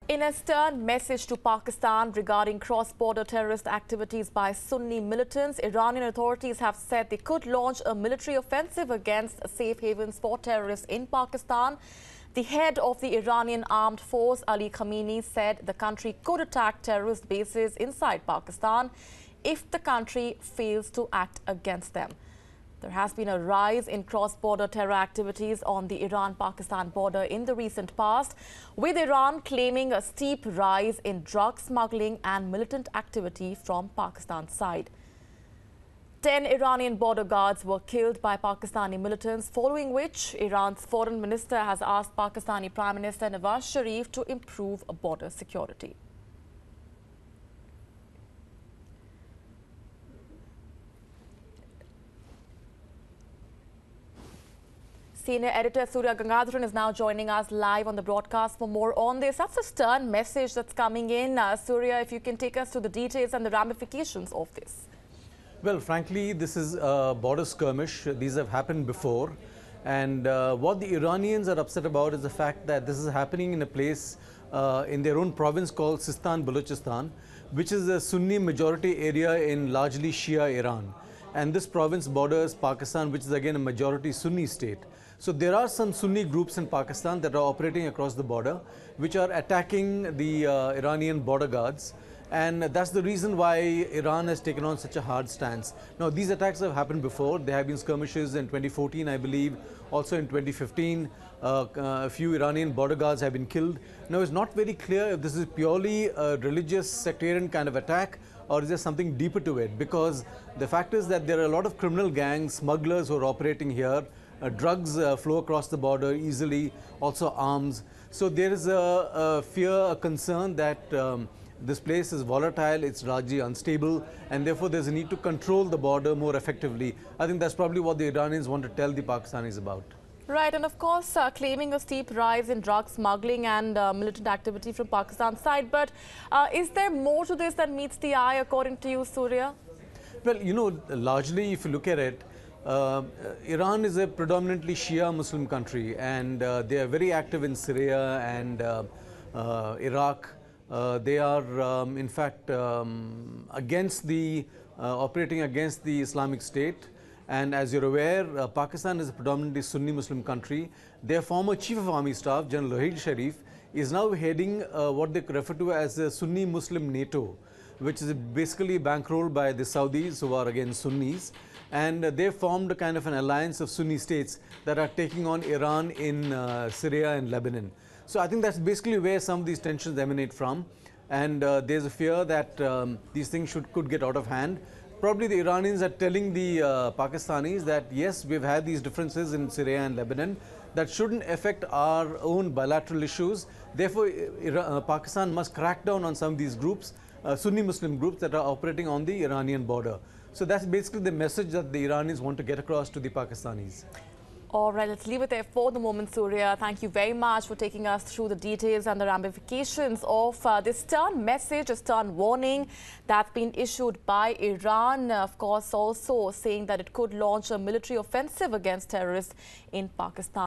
In a stern message to Pakistan regarding cross-border terrorist activities by Sunni militants, Iranian authorities have said they could launch a military offensive against safe havens for terrorists in Pakistan. The head of the Iranian armed force, Ali Khamenei, said the country could attack terrorist bases inside Pakistan if the country fails to act against them. There has been a rise in cross-border terror activities on the Iran-Pakistan border in the recent past, with Iran claiming a steep rise in drug smuggling and militant activity from Pakistan's side. 10 Iranian border guards were killed by Pakistani militants, following which Iran's foreign minister has asked Pakistani Prime Minister Nawaz Sharif to improve border security. Senior editor Surya Gangadharan is now joining us live on the broadcast for more on this. That's a stern message that's coming in. Surya, if you can take us through the details and the ramifications of this. Well, frankly, this is a border skirmish. These have happened before. And what the Iranians are upset about is the fact that this is happening in a place in their own province called Sistan Balochistan, which is a Sunni majority area in largely Shia Iran. And this province borders Pakistan, which is again a majority Sunni state. So there are some Sunni groups in Pakistan that are operating across the border, which are attacking the Iranian border guards. And that's the reason why Iran has taken on such a hard stance. Now, these attacks have happened before. There have been skirmishes in 2014, I believe, also in 2015. A few Iranian border guards have been killed. Now, it's not very clear if this is purely a religious sectarian kind of attack or is there something deeper to it, because the fact is that there are a lot of criminal gangs, smugglers who are operating here. Drugs flow across the border easily, also arms. So there is a fear, a concern that this place is volatile, it's largely unstable, and therefore there's a need to control the border more effectively. I think that's probably what the Iranians want to tell the Pakistanis about. Right, and of course claiming a steep rise in drug smuggling and militant activity from Pakistan's side. But is there more to this than meets the eye, according to you, Surya? Well, you know, largely if you look at it, Iran is a predominantly Shia Muslim country, and they are very active in Syria and Iraq. They are, in fact, operating against the Islamic State. And as you're aware, Pakistan is a predominantly Sunni Muslim country. Their former Chief of Army Staff, General Wahid Sharif, is now heading what they refer to as the Sunni Muslim NATO, which is basically bankrolled by the Saudis, who are again Sunnis. And they formed a kind of an alliance of Sunni states that are taking on Iran in Syria and Lebanon. So I think that's basically where some of these tensions emanate from. And there's a fear that these things could get out of hand. Probably the Iranians are telling the Pakistanis that, yes, we've had these differences in Syria and Lebanon that shouldn't affect our own bilateral issues. Therefore, Pakistan must crack down on some of these groups, Sunni Muslim groups that are operating on the Iranian border. So that's basically the message that the Iranians want to get across to the Pakistanis. All right, let's leave it there for the moment, Surya. Thank you very much for taking us through the details and the ramifications of this stern message, a stern warning that's been issued by Iran, of course, also saying that it could launch a military offensive against terrorists in Pakistan.